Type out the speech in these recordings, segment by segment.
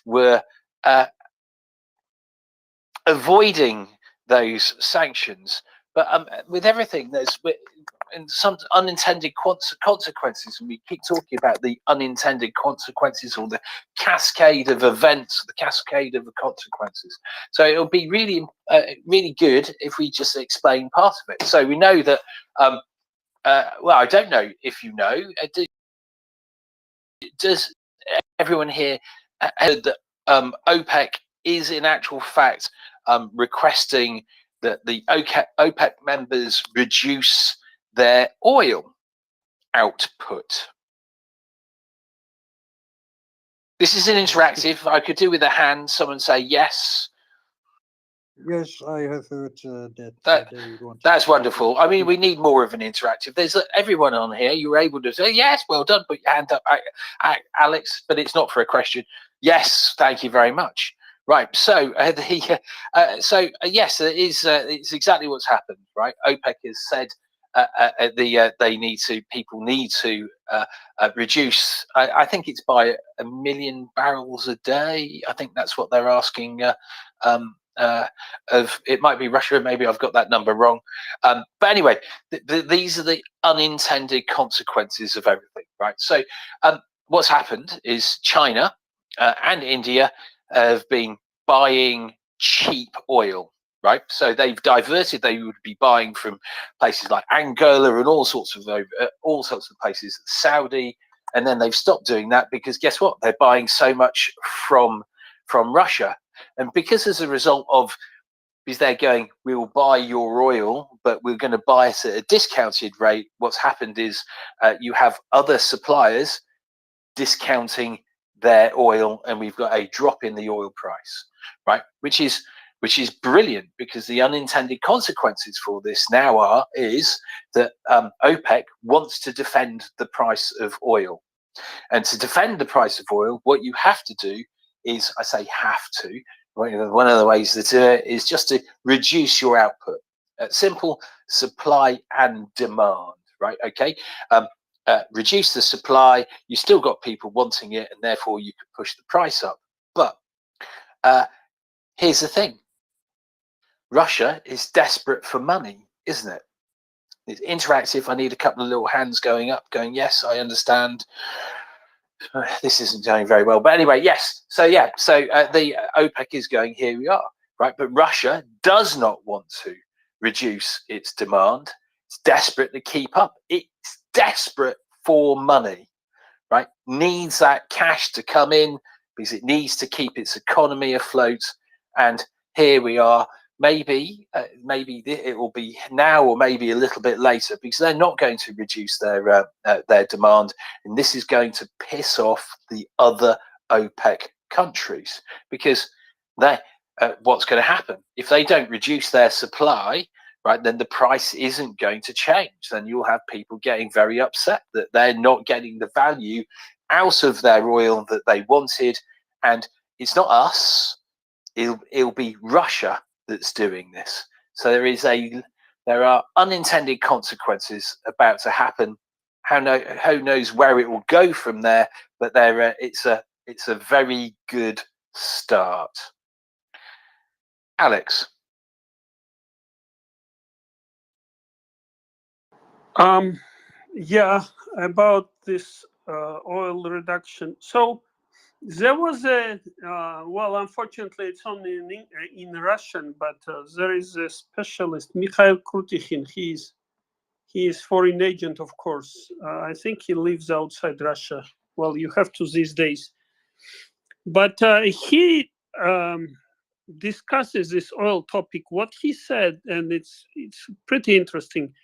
were avoiding those sanctions, but with everything there's some unintended consequences, and we keep talking about the unintended consequences or the cascade of events, the cascade of the consequences. So it'll be really, really good if we just explain part of it. So we know that, well, I don't know if you know, does everyone here heard that OPEC is in actual fact requesting that the OPEC members reduce their oil output? This is an interactive. I could do with a hand. Someone say yes. Yes, I have heard that they want. That's wonderful. I mean, we need more of an interactive. There's everyone on here. You were able to say yes, well done. Put your hand up, Alex. But it's not for a question. Yes, thank you very much. Right. So yes, it is. It's exactly what's happened. Right. OPEC has said they need to. People need to reduce. I think it's by 1 million barrels a day. I think that's what they're asking. Of it might be Russia, maybe I've got that number wrong, but anyway, these are the unintended consequences of everything, right? So what's happened is China and India have been buying cheap oil, right? So they've diverted. They would be buying from places like Angola and all sorts of places, Saudi, and then they've stopped doing that because guess what? They're buying so much from Russia. And because as a result of, because they're going, we will buy your oil, but we're going to buy it at a discounted rate. What's happened is you have other suppliers discounting their oil, and we've got a drop in the oil price, right? Which is brilliant, because the unintended consequences for this now is that OPEC wants to defend the price of oil. And to defend the price of oil, what you have to do is, I say have to, one of the ways to do it is just to reduce your output. Simple supply and demand, right? Okay. Reduce the supply, you still got people wanting it, and therefore you could push the price up. But here's the thing. Russia is desperate for money, isn't it? It's interactive. I need a couple of little hands going up, going, yes, I understand. This isn't going very well, but anyway, yes. So yeah, so the OPEC is going, here we are, right? But Russia does not want to reduce its demand. It's desperate to keep up. It's desperate for money, right? Needs that cash to come in because it needs to keep its economy afloat. And here we are. Maybe it will be now, or maybe a little bit later, because they're not going to reduce their demand, and this is going to piss off the other OPEC countries, because what's going to happen if they don't reduce their supply, right? Then the price isn't going to change. Then you'll have people getting very upset that they're not getting the value out of their oil that they wanted, and it's not us. It'll be Russia that's doing this. So there are unintended consequences about to happen. Who knows where it will go from there? But it's a very good start. Alex. Yeah, about this oil reduction. So there was a well, unfortunately, it's only in Russian, but there is a specialist, Mikhail Krutikhin. He is foreign agent, of course. I think he lives outside Russia. Well, you have to these days. But he discusses this oil topic. What he said, and it's pretty interesting.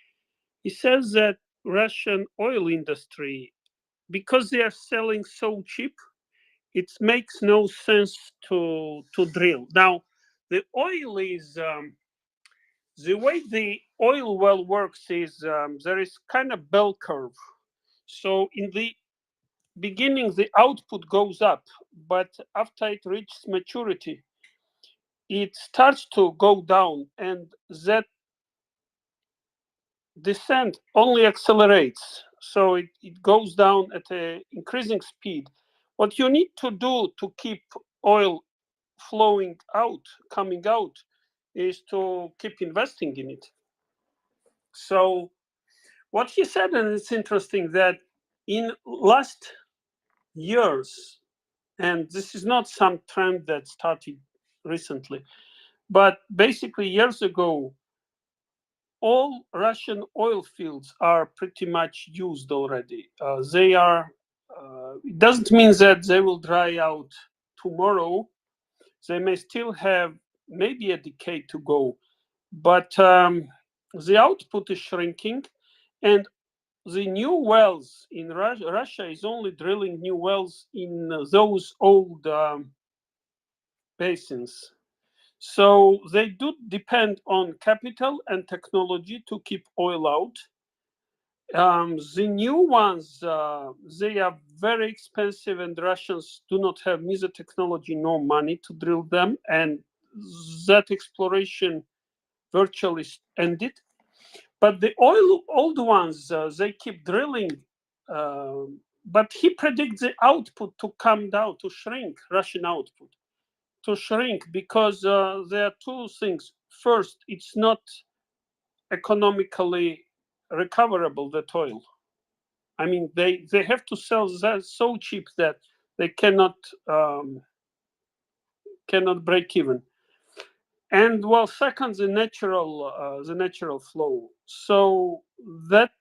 He says that Russian oil industry, because they are selling so cheap, it makes no sense to drill. Now, the oil is the way the oil well works is there is kind of bell curve. So in the beginning, the output goes up, but after it reaches maturity, it starts to go down, and that descent only accelerates. So it goes down at an increasing speed. What you need to do to keep oil flowing out, coming out, is to keep investing in it. So what he said, and it's interesting that in last years, and this is not some trend that started recently, but basically years ago, all Russian oil fields are pretty much used already. They are. It doesn't mean that they will dry out tomorrow. They may still have maybe a decade to go, but the output is shrinking, and the new wells in Russia is only drilling new wells in those old basins. So they do depend on capital and technology to keep oil out. The new ones, they are very expensive, and Russians do not have neither technology nor money to drill them, and that exploration virtually ended. But the old ones, they keep drilling. But he predicts the output to come down, to shrink, Russian output, to shrink, because there are two things. First, it's not economically recoverable, that oil. I mean, they have to sell that so cheap that they cannot break even. And well, second, the natural flow. So that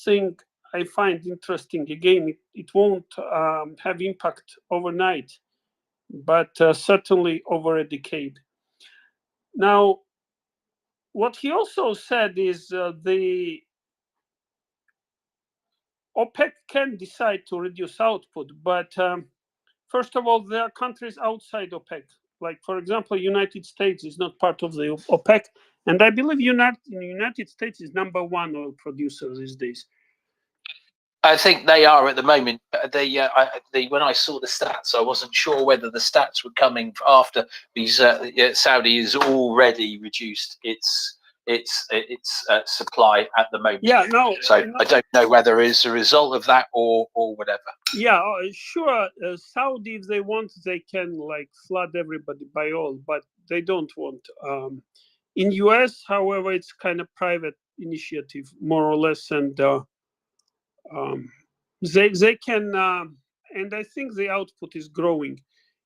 thing I find interesting. Again, it won't have impact overnight, but certainly over a decade. Now, what he also said is the OPEC can decide to reduce output, but first of all, there are countries outside OPEC. Like, for example, United States is not part of the OPEC, and I believe United States is #1 oil producer these days. I think they are at the moment. When I saw the stats, I wasn't sure whether the stats were coming after these. Saudi has already reduced its supply at the moment. Yeah, no. So I don't know whether it's a result of that or whatever. Yeah, sure. Saudi, if they want, they can like flood everybody by oil, but they don't want. In US, however, it's kind of private initiative, more or less, and they can, and I think the output is growing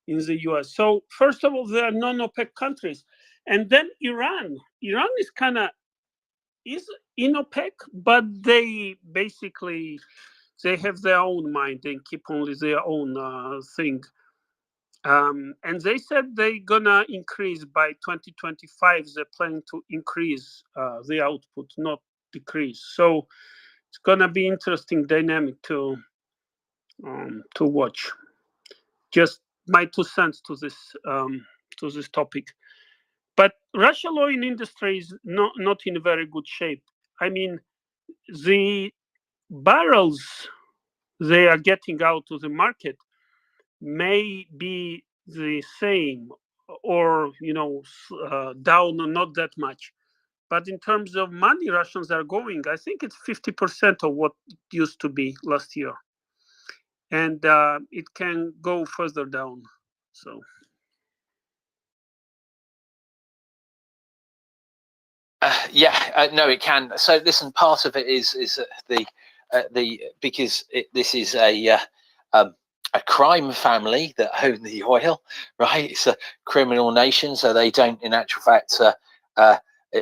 in the US. So first of all, there are non-OPEC countries, and then Iran. Iran is kind of is in OPEC, but they basically they have their own mind and keep only their own thing. And they said they're gonna increase by 2025. They're planning to increase the output, not decrease. So it's gonna be interesting dynamic to watch. Just my 2 cents to this topic. But Russian oil industry is not in very good shape. I mean, the barrels they are getting out to the market may be the same, or down not that much, but in terms of money Russians are going, I think it's 50% of what it used to be last year, and it can go further down. So no, it can. So listen, part of it is because this is a crime family that own the oil, right? It's a criminal nation, so they don't, in actual fact,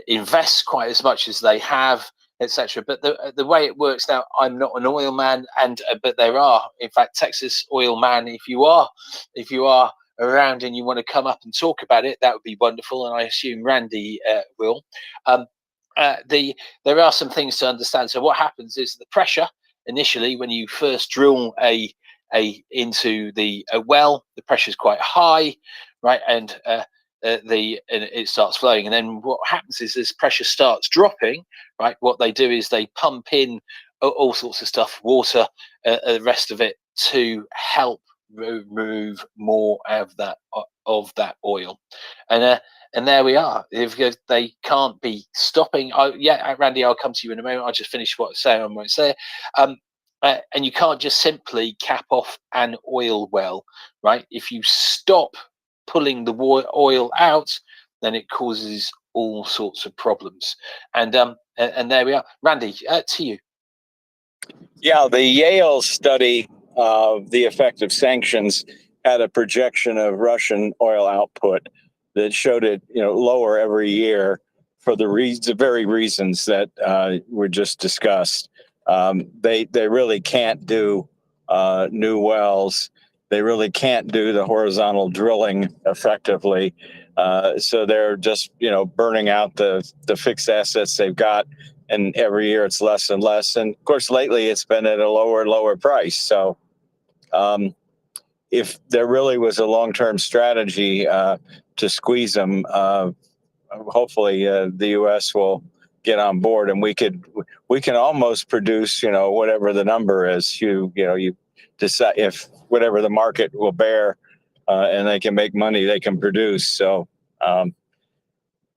invest quite as much as they have, etc. But the way it works now, I'm not an oil man, and but there are, in fact, Texas oil man. If you are around and you want to come up and talk about it, that would be wonderful, and I assume Randy will. There are some things to understand. So what happens is the pressure initially when you first drill into the well, the pressure is quite high, right, and it starts flowing, and then what happens is this pressure starts dropping, right. What they do is they pump in all sorts of stuff, water, the rest of it, to help remove more of that oil, and there we are. If they can't be stopping, Randy, I'll come to you in a moment. I'll just finish what I'm saying. and you can't just simply cap off an oil well, right? If you stop pulling the oil out, then it causes all sorts of problems. And there we are. Randy, to you. Yeah, the Yale study of the effect of sanctions had a projection of Russian oil output that showed it, lower every year for the very reasons that were just discussed. They really can't do new wells. They really can't do the horizontal drilling effectively. So they're just, burning out the fixed assets they've got. And every year it's less and less. And of course, lately it's been at a lower and lower price. So if there really was a long-term strategy to squeeze them, hopefully the U.S. will get on board, and we can almost produce, whatever the number is. You decide if whatever the market will bear, and they can make money, they can produce. So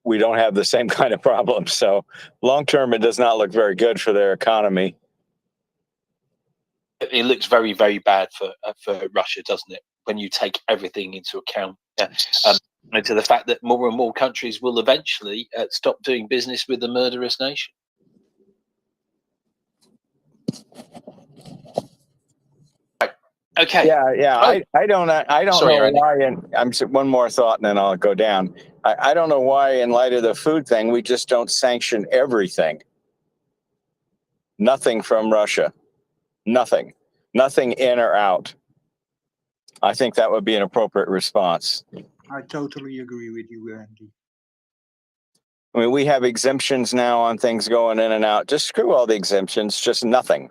we don't have the same kind of problem. So long term, it does not look very good for their economy. It looks very, very bad for Russia, doesn't it? When you take everything into account, and to the fact that more and more countries will eventually stop doing business with the murderous nation. Right. Okay. Yeah. Oh. I don't Sorry, know Randy. why. And one more thought, and then I'll go down. I don't know why, in light of the food thing, we just don't sanction everything. Nothing from Russia. Nothing in or out. I think that would be an appropriate response. I totally agree with you, Andy. I mean, we have exemptions now on things going in and out. Just screw all the exemptions, just nothing.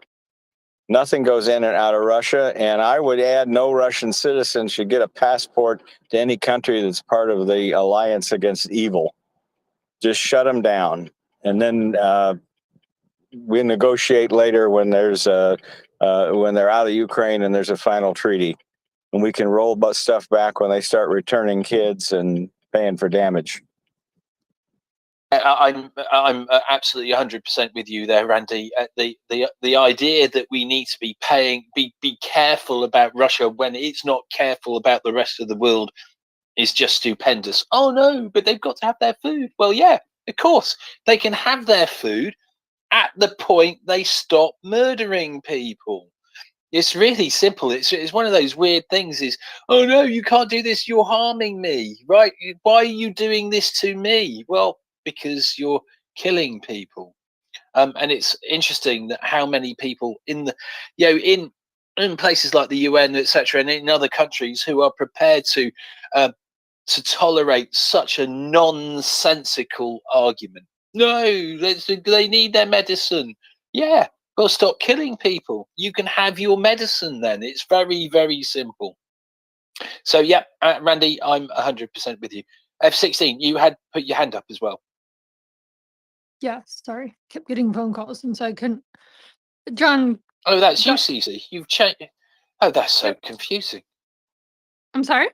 Nothing goes in and out of Russia. And I would add, no Russian citizen should get a passport to any country that's part of the alliance against evil. Just shut them down. And then we negotiate later when there's when they're out of Ukraine and there's a final treaty. And we can roll stuff back when they start returning kids and paying for damage. I'm absolutely 100% with you there, Randy. The idea that we need to be be careful about Russia when it's not careful about the rest of the world is just stupendous. Oh no, but they've got to have their food. Well, yeah, of course they can have their food at the point they stop murdering people. It's really simple. It's one of those weird things is, oh no, you can't do this. You're harming me, right? Why are you doing this to me? Well, because you're killing people. And it's interesting that how many people in the, in places like the UN, etc., and in other countries who are prepared to tolerate such a nonsensical argument. No, they need their medicine. Yeah. Well, stop killing people. You can have your medicine then. It's very, very simple. So, yeah, Randy, I'm 100% with you. F16, you had put your hand up as well. Yeah, sorry. Kept getting phone calls, and so I couldn't. John. Oh, that's you, Cece. You've changed. Oh, that's so confusing. I'm sorry?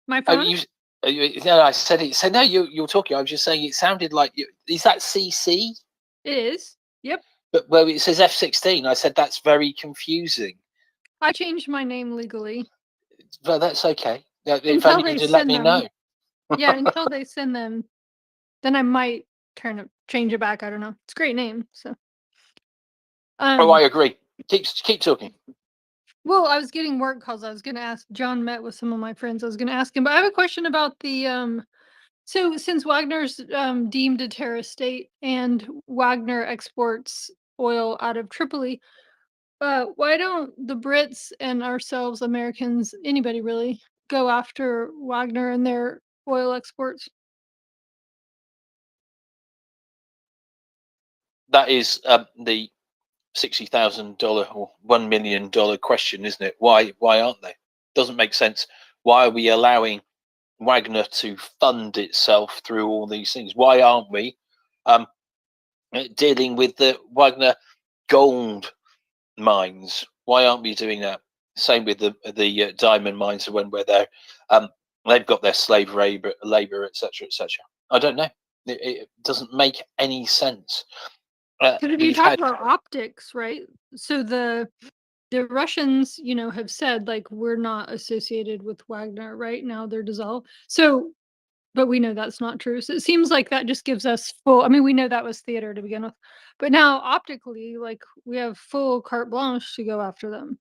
My phone? No, I said it. So, no, you're talking. I was just saying it sounded like you. Is that CC? It is. Yep. But well, it says F16. I said that's very confusing. I changed my name legally. Well, that's okay. If Until only they you did let send me them. know. Yeah, until they send them, then I might change it back. I don't know. It's a great name. So. Oh, I agree. Keep talking. Well, I was getting work calls. I was going to ask. John met with some of my friends. I was going to ask him, but I have a question about the. So since Wagner's deemed a terrorist state and Wagner exports oil out of Tripoli, why don't the Brits and ourselves, Americans, anybody really, go after Wagner and their oil exports? That is the $60,000 or $1 million question, isn't it? Why aren't they? Doesn't make sense. Why are we allowing Wagner to fund itself through all these things? Why aren't we dealing with the Wagner gold mines? Why aren't we doing that? Same with the diamond mines where they've got their slave labor, etc., etc. I don't know. It doesn't make any sense. Because if you we've talk had about optics, right? So the Russians, have said like we're not associated with Wagner right now. They're dissolved. So, but we know that's not true. So it seems like that just gives us full. I mean, we know that was theater to begin with, but now optically, like we have full carte blanche to go after them.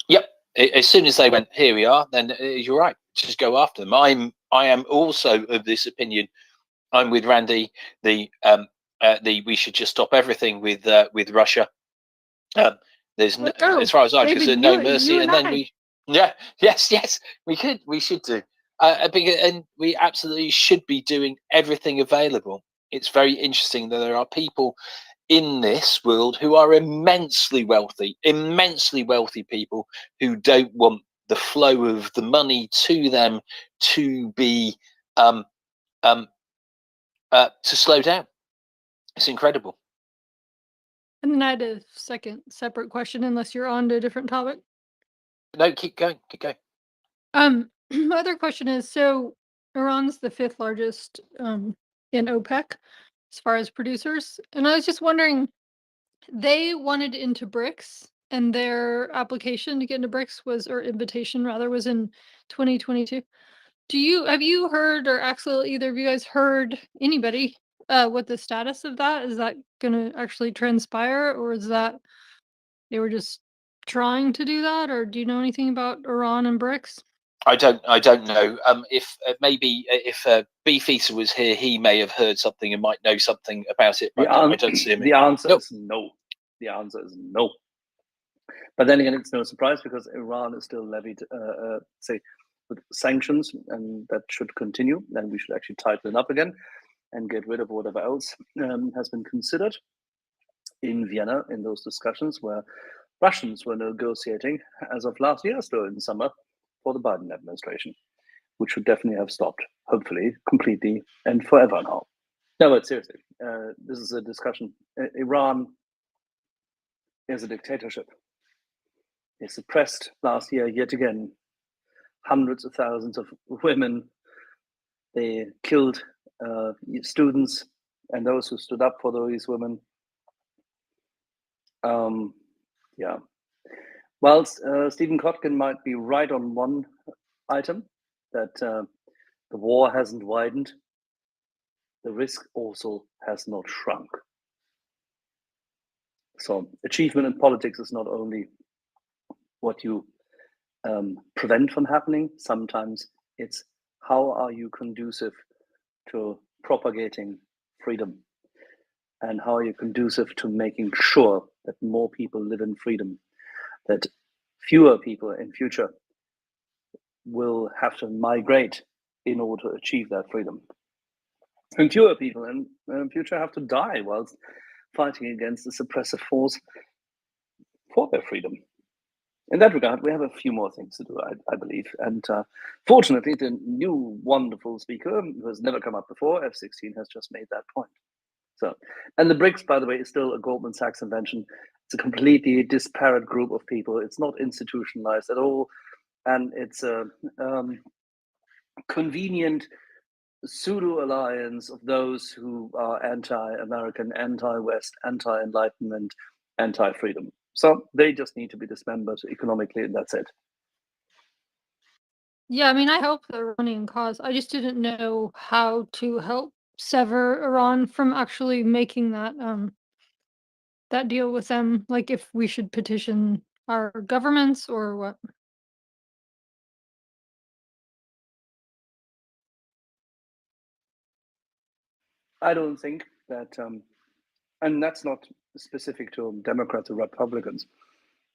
Yep. As soon as they went, here we are, then you're right. Just go after them. I am also of this opinion. I'm with Randy. The we should just stop everything with Russia. There's no, Let's go. as far as I'm David, concerned, no you mercy, and and then I. yes, we should do. And we absolutely should be doing everything available. It's very interesting that there are people in this world who are immensely wealthy people who don't want the flow of the money to them to be to slow down. It's incredible. And then I had a second separate question, unless you're on to a different topic. No, keep going. My other question is, so Iran's the 5th largest in OPEC as far as producers, and I was just wondering, they wanted into BRICS, and their application to get into BRICS was, or invitation rather, was in 2022. Have you heard, or actually either of you guys heard anybody what the status of that is? That going to actually transpire, or is that they were just trying to do that? Or do you know anything about Iran and BRICS? I don't know. If maybe if Beefeater was here, he may have heard something and might know something about it. But I don't see him. The answer Nope. is no. The answer is no. But then again, it's no surprise because Iran is still levied, say, with sanctions, and that should continue. Then we should actually tighten it up again and get rid of whatever else has been considered in Vienna in those discussions where Russians were negotiating as of last year, still in summer, for the Biden administration, which should definitely have stopped, hopefully, completely and forever now. No, but seriously, this is a discussion. Iran is a dictatorship. They suppressed last year, yet again, hundreds of thousands of women. They killed students and those who stood up for these women. Yeah. Whilst Stephen Kotkin might be right on one item, that the war hasn't widened, the risk also has not shrunk. So achievement in politics is not only what you prevent from happening, sometimes it's how are you conducive to propagating freedom, and how are you conducive to making sure that more people live in freedom, that fewer people in future will have to migrate in order to achieve that freedom, and fewer people in future have to die whilst fighting against the suppressive force for their freedom. In that regard, we have a few more things to do, I believe. And fortunately, the new wonderful speaker who has never come up before, F16, has just made that point. So, and the BRICS, by the way, is still a Goldman Sachs invention. It's a completely disparate group of people. It's not institutionalized at all. And it's a convenient pseudo-alliance of those who are anti-American, anti-West, anti-enlightenment, anti-freedom. So they just need to be dismembered economically, and that's it. Yeah, I mean, I help the Iranian cause. I just didn't know how to help sever Iran from actually making that that deal with them. Like, if we should petition our governments or what. I don't think that, and that's not specific to Democrats or Republicans,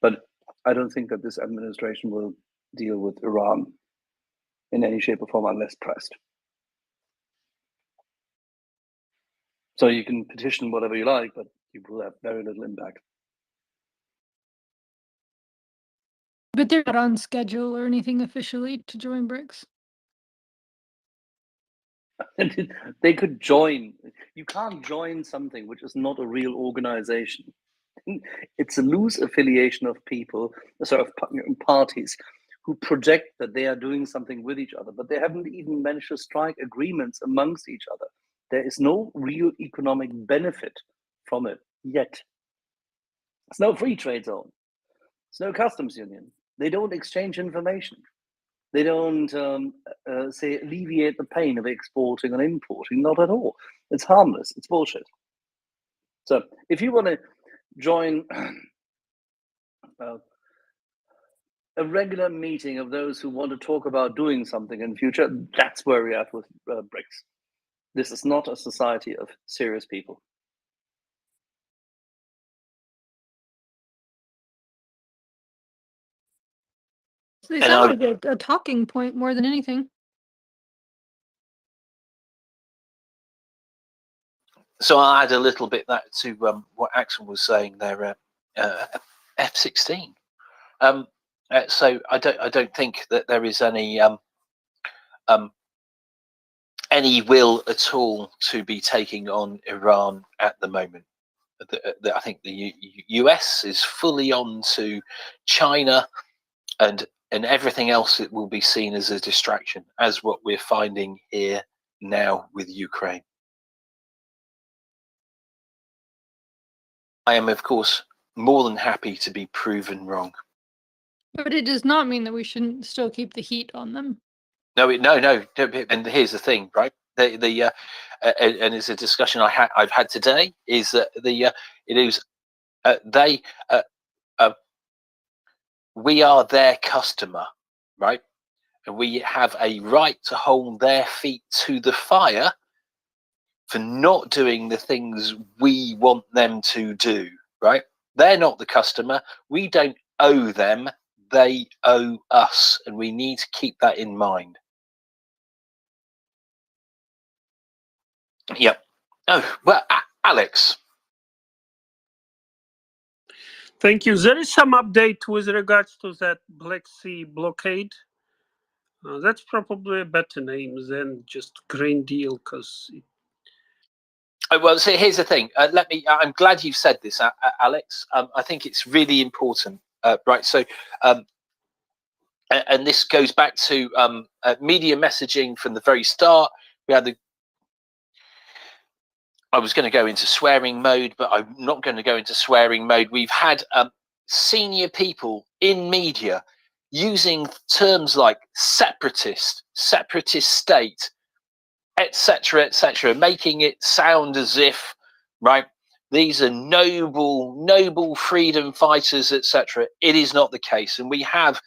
but I don't think that this administration will deal with Iran in any shape or form unless pressed. So you can petition whatever you like, but you will have very little impact. But they're not on schedule or anything officially to join BRICS. They could join. You can't join something which is not a real organization. It's a loose affiliation of people, sort of parties, who project that they are doing something with each other, but they haven't even managed to strike agreements amongst each other. There is no real economic benefit from it yet. There's no free trade zone. There's no customs union. They don't exchange information. They don't say alleviate the pain of exporting and importing. Not at all. It's harmless. It's bullshit. So if you want to join a regular meeting of those who want to talk about doing something in future, that's where we're at with BRICS. This is not a society of serious people. So they sound like a talking point more than anything. So I'll add a little bit that to what Axel was saying there. F-16. So I don't think that there is any will at all to be taking on Iran at the moment. I think the US is fully on to China, and everything else it will be seen as a distraction, as what we're finding here now with Ukraine. I am, of course, more than happy to be proven wrong. But it does not mean that we shouldn't still keep the heat on them. No. And here's the thing, right? And it's a discussion I've had today. Is that we are their customer, right? And we have a right to hold their feet to the fire for not doing the things we want them to do, right? They're not the customer. We don't owe them. They owe us. And we need to keep that in mind. Yep. Oh, well, Alex. Thank you. There is some update with regards to that Black Sea blockade. That's probably a better name than just Green Deal, because. Well, so here's the thing. I'm glad you've said this, Alex. I think it's really important, right? So, and this goes back to media messaging from the very start. We had I was going to go into swearing mode, but I'm not going to go into swearing mode. We've had senior people in media using terms like separatist state, etc., making it sound as if, right, these are noble freedom fighters, etc. It is not the case. And we have,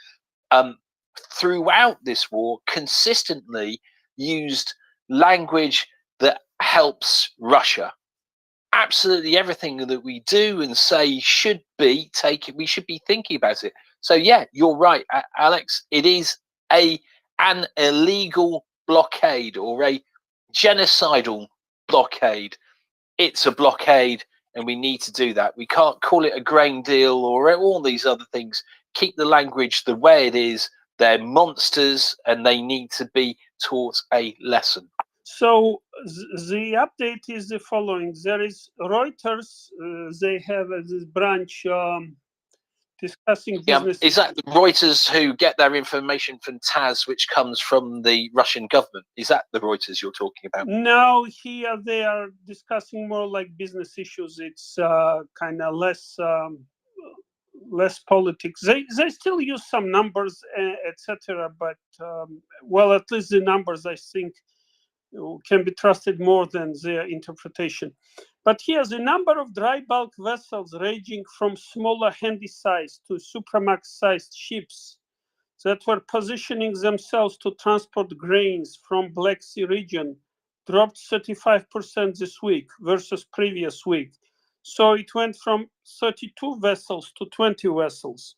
throughout this war, consistently used language that helps Russia. Absolutely everything that we do and say should be we should be thinking about it. So yeah, you're right, Alex. It is an illegal blockade or a genocidal blockade. It's a blockade, and we need to do that. We can't call it a grain deal or all these other things. Keep the language the way it is. They're monsters, and they need to be taught a lesson. So the update is the following. There is Reuters. They have this branch discussing business. Is that Reuters who get their information from TASS, which comes from the Russian government? Is that the Reuters you're talking about? No, here they are discussing more like business issues. It's kind of less politics. They still use some numbers, etc. But well, at least the numbers, I think, can be trusted more than their interpretation. But here's the number of dry bulk vessels ranging from smaller handy-sized to supramax-sized ships that were positioning themselves to transport grains from Black Sea region dropped 35% this week versus previous week. So it went from 32 vessels to 20 vessels.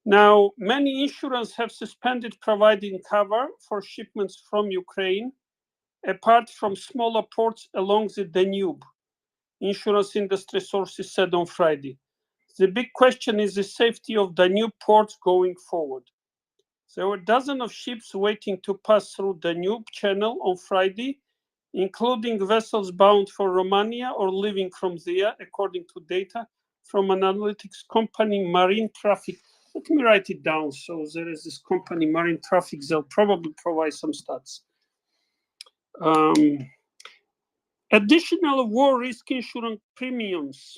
Now, many insurers have suspended providing cover for shipments from Ukraine, apart from smaller ports along the Danube, insurance industry sources said on Friday. The big question is the safety of Danube ports going forward. There were dozens of ships waiting to pass through Danube Channel on Friday, including vessels bound for Romania or leaving from there, according to data from analytics company Marine Traffic. Let me write it down. So there is this company, Marine Traffic. They'll probably provide some stats. Additional war risk insurance premiums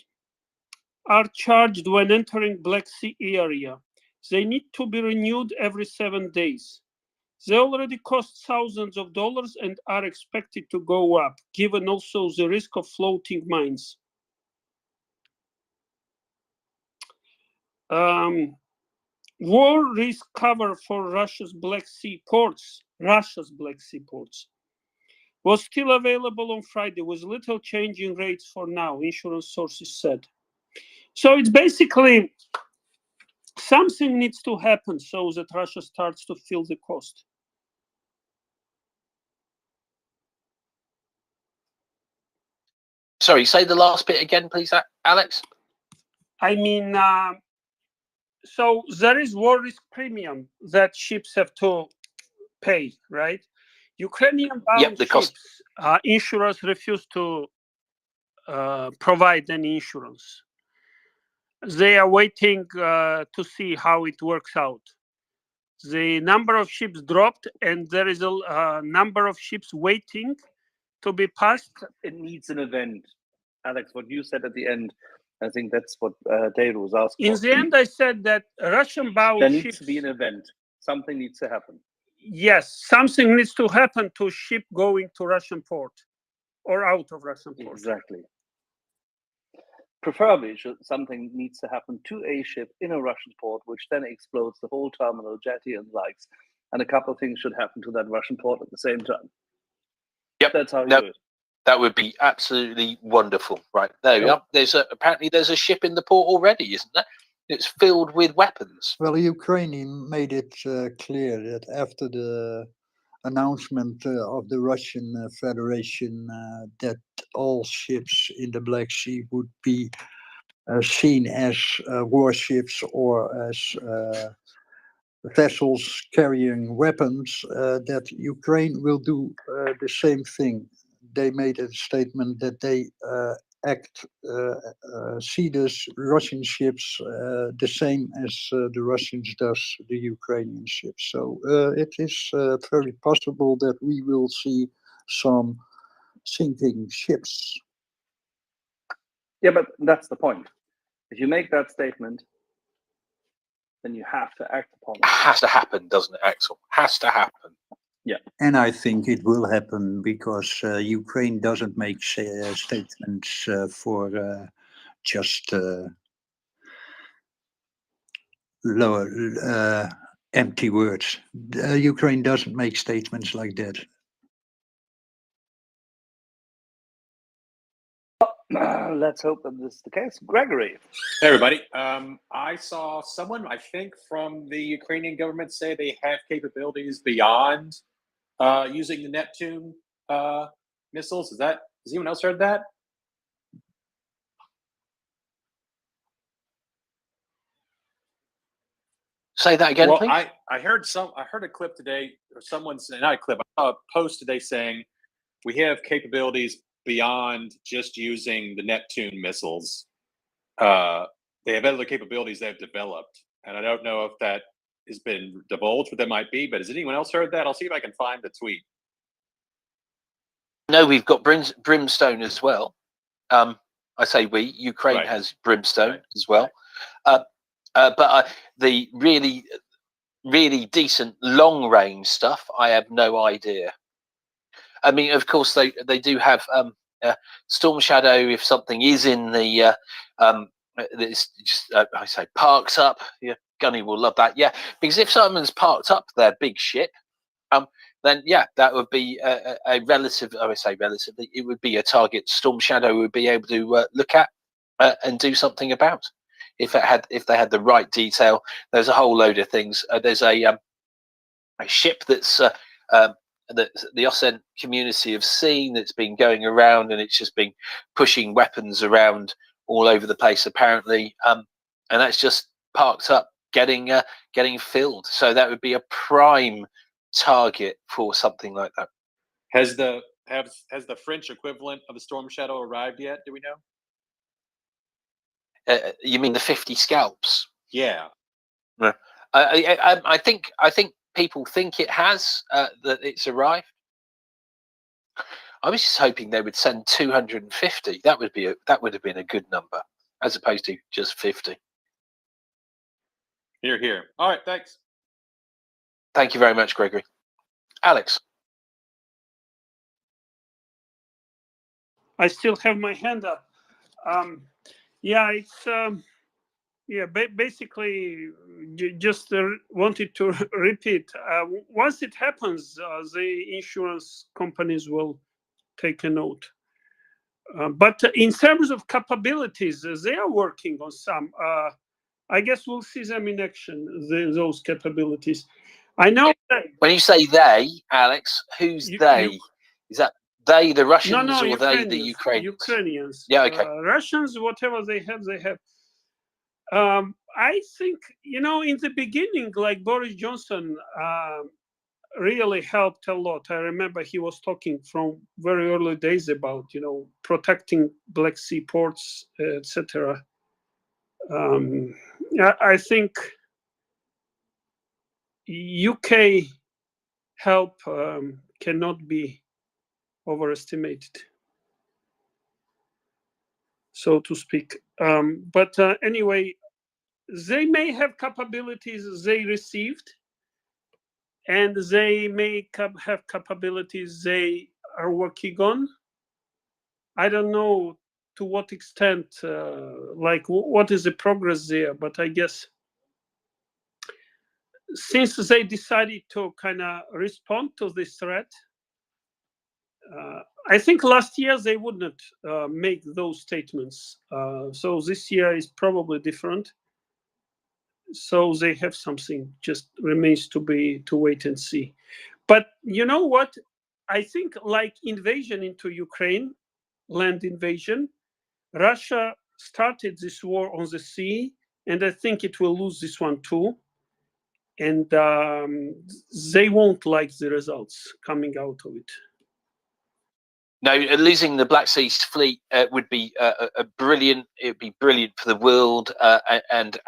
are charged when entering Black Sea area. They need to be renewed every 7 days. They already cost thousands of dollars and are expected to go up, given also the risk of floating mines. War risk cover for Russia's Black Sea ports, was still available on Friday with little change in rates for now, insurance sources said. So it's basically something needs to happen so that Russia starts to feel the cost. Sorry, say the last bit again, please, Alex. I mean, so there is war risk premium that ships have to pay, right? Ukrainian bound the cost. ships, insurers refuse to provide any insurance. They are waiting to see how it works out. The number of ships dropped, and there is a number of ships waiting to be passed. It needs an event. Alex, what you said at the end, I think that's what David was asking. In the end, I said that Russian-bound there ships... needs to be an event. Something needs to happen. Yes, something needs to happen to ship going to Russian port or out of Russian port. Exactly. Preferably, something needs to happen to a ship in a Russian port, which then explodes the whole terminal, jetty, and likes. And a couple of things should happen to that Russian port at the same time. Yep, that's how you do it. That would be absolutely wonderful, right? There we are. Apparently there's a ship in the port already, isn't there? It's filled with weapons. Well, Ukraine made it clear that after the announcement of the Russian Federation that all ships in the Black Sea would be seen as warships or as vessels carrying weapons, that Ukraine will do the same thing. They made a statement that they see these Russian ships the same as the Russians does the Ukrainian ships. So it is very possible that we will see some sinking ships. Yeah, but that's the point. If you make that statement, then you have to act upon it. It has to happen, doesn't it, Axel? Has to happen. Yeah. And I think it will happen because Ukraine doesn't make statements for just empty words. Ukraine doesn't make statements like that. Let's hope that this is the case. Gregory. Hey, everybody. I saw someone, I think, from the Ukrainian government say they have capabilities beyond using the Neptune missiles. Has anyone else heard that? Say that again, please. I heard a clip today, or someone said, not a clip, I saw a post today saying we have capabilities beyond just using the Neptune missiles. They have other capabilities they've developed, and I don't know if that has been divulged, what that might be, but has anyone else heard that? I'll see if I can find the tweet. No, we've got brimstone as well. I say we, Ukraine has brimstone as well. But the really, really decent long-range stuff, I have no idea. I mean, of course, they do have Storm Shadow. If something is in the, it's just I say parks up. Yeah, Gunny will love that. Yeah, because if someone's parked up their big ship, then yeah, that would be a relative. I would say relatively, it would be a target Storm Shadow would be able to look at and do something about. If they had the right detail. There's a whole load of things. There's a ship that's that the Osen community have seen that's been going around, and it's just been pushing weapons around all over the place apparently, and that's just parked up getting filled. So that would be a prime target for something like that. Has the French equivalent of the Storm Shadow arrived yet? Do we know? You mean the 50 scalps? Yeah. I think people think it has, that it's arrived. I was just hoping they would send 250. That would have been a good number, as opposed to just 50. Here, here. All right, thanks. Thank you very much, Gregory. Alex. I still have my hand up. Yeah, it's basically just wanted to repeat. Once it happens, the insurance companies will take a note. But in terms of capabilities, they are working on some. I guess we'll see them in action, those capabilities. I know that when you say they, Alex, who's they? Is that they, the Russians, no, or they, the Ukrainians? Ukrainians. Yeah, okay. Russians, whatever they have, they have. I think, in the beginning, like Boris Johnson really helped a lot. I remember he was talking from very early days about, protecting Black Sea ports, etc. I think UK help cannot be overestimated, so to speak. But anyway, they may have capabilities they received, and they may have capabilities they are working on. I don't know to what extent, what is the progress there, but I guess since they decided to kind of respond to this threat, I think last year they wouldn't make those statements. So this year is probably different. So they have something, just remains to wait and see. But you know what? I think like invasion into Ukraine, land invasion, Russia started this war on the sea, and I think it will lose this one too. And they won't like the results coming out of it. No, losing the Black Sea Fleet would be brilliant. It would be brilliant for the world and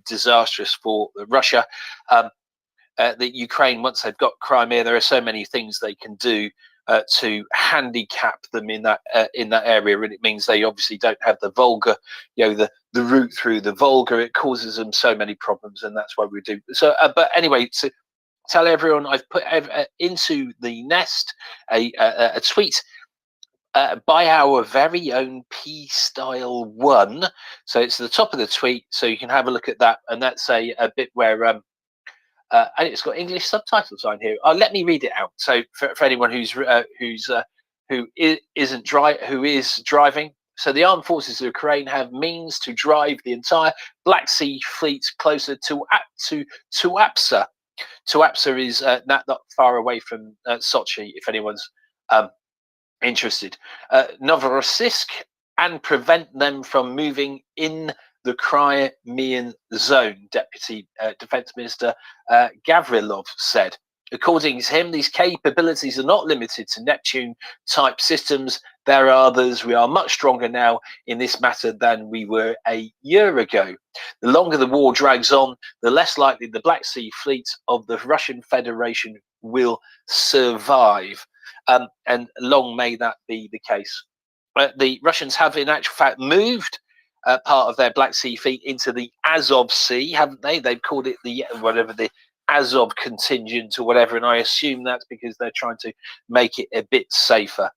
disastrous for Russia. The Ukraine, once they've got Crimea, there are so many things they can do to handicap them in that area, and it means they obviously don't have the Volga, the route through the Volga. It causes them so many problems, and that's why we do. So, but anyway, to tell everyone, I've put into the nest a tweet. By our very own P-Style 1. So it's the top of the tweet, so you can have a look at that. And that's a bit where, and it's got English subtitles on here. Let me read it out. So for anyone who is driving. So the armed forces of Ukraine have means to drive the entire Black Sea fleet closer to Tuapse. Tuapse is not far away from Sochi, if anyone's interested. Novorossiysk, and prevent them from moving in the Crimean zone, Deputy Defense Minister Gavrilov said. According to him, these capabilities are not limited to Neptune-type systems. There are others. We are much stronger now in this matter than we were a year ago. The longer the war drags on, the less likely the Black Sea fleet of the Russian Federation will survive. And long may that be the case. The Russians have, in actual fact, moved part of their Black Sea fleet into the Azov Sea, haven't they? They've called it the Azov contingent or whatever, and I assume that's because they're trying to make it a bit safer.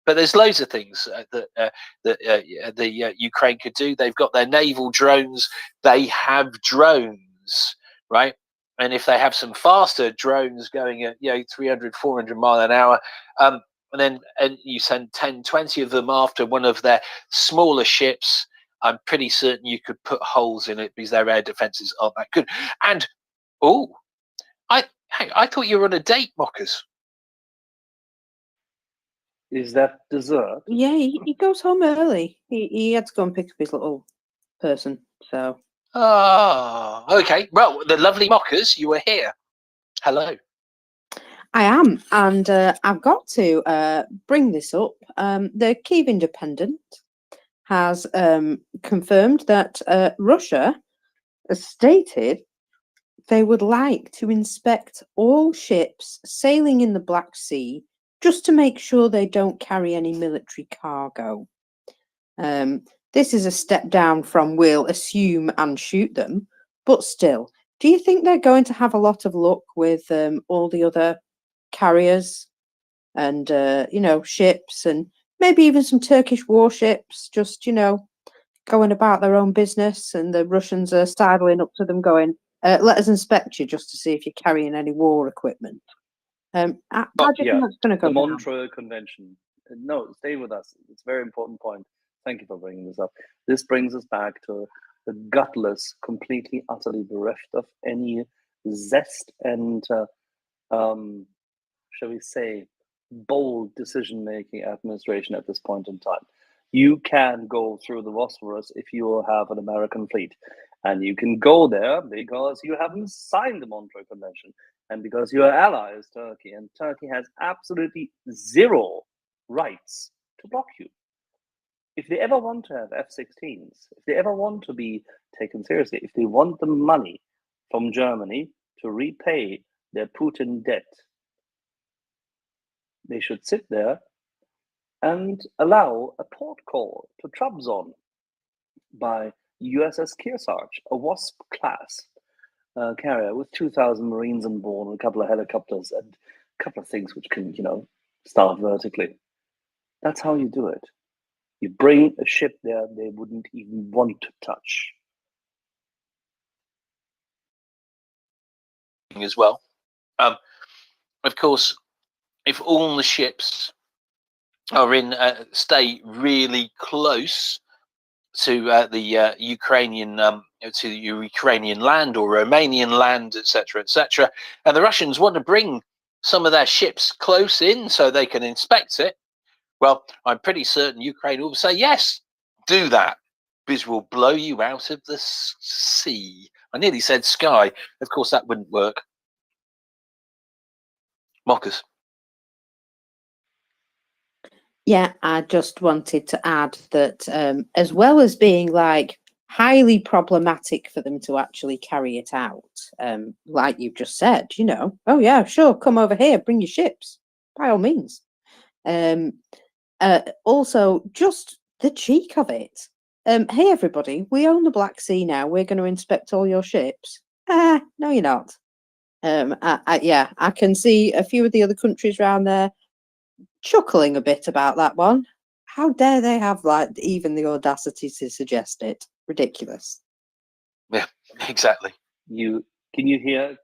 But there's loads of things that Ukraine could do. They've got their naval drones. They have drones, right? And if they have some faster drones going at 300, 400 mile an hour, and you send 10, 20 of them after one of their smaller ships, I'm pretty certain you could put holes in it because their air defenses aren't that good. And I thought you were on a date, Mockers. Is that dessert? Yeah, he goes home early. He had to go and pick up his little person, so. Oh, okay. Well, the lovely Mockers, you were here. Hello. I am, and I've got to bring this up. The Kyiv Independent has confirmed that Russia has stated they would like to inspect all ships sailing in the Black Sea just to make sure they don't carry any military cargo. This is a step down from we'll assume and shoot them, but still, do you think they're going to have a lot of luck with all the other carriers and, ships and maybe even some Turkish warships just, going about their own business, and the Russians are sidling up to them going, let us inspect you just to see if you're carrying any war equipment. How do you think that's going to go The down? Montreux Convention. No, stay with us. It's a very important point. Thank you for bringing this up. This brings us back to the gutless, completely, utterly bereft of any zest and, shall we say, bold decision-making administration at this point in time. You can go through the Bosphorus if you have an American fleet. And you can go there because you haven't signed the Montreux Convention and because your ally is Turkey. And Turkey has absolutely zero rights to block you. If they ever want to have F-16s, if they ever want to be taken seriously, if they want the money from Germany to repay their Putin debt, they should sit there and allow a port call to Trabzon by USS Kearsarge, a Wasp class carrier with 2,000 Marines on board, and a couple of helicopters, and a couple of things which can, start vertically. That's how you do it. You bring a ship there they wouldn't even want to touch. As well. Of course, if all the ships are stay really close to the Ukrainian land or Romanian land, etc., and the Russians want to bring some of their ships close in so they can inspect it, well, I'm pretty certain Ukraine will say, yes, do that, because we'll blow you out of the sea. I nearly said sky. Of course, that wouldn't work. Marcus. Yeah, I just wanted to add that as well as being like highly problematic for them to actually carry it out, like you've just said, oh yeah, sure, come over here, bring your ships, by all means. Also, just the cheek of it. Hey everybody, we own the Black Sea now. We're going to inspect all your ships. No, you're not. I can see a few of the other countries around there chuckling a bit about that one. How dare they have even the audacity to suggest it? Ridiculous. Yeah, exactly. Can you hear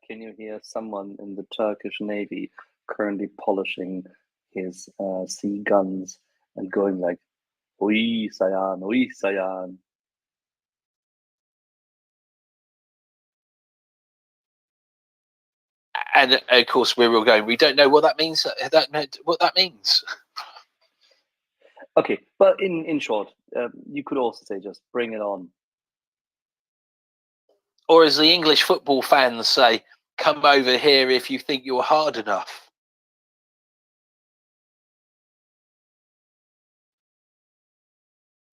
someone in the Turkish Navy currently polishing his sea guns and going like, "Oi sayan, oi sayan." And of course, we're all going, we don't know what that means. What that means. Okay, but in short, you could also say just bring it on. Or as the English football fans say, come over here if you think you're hard enough.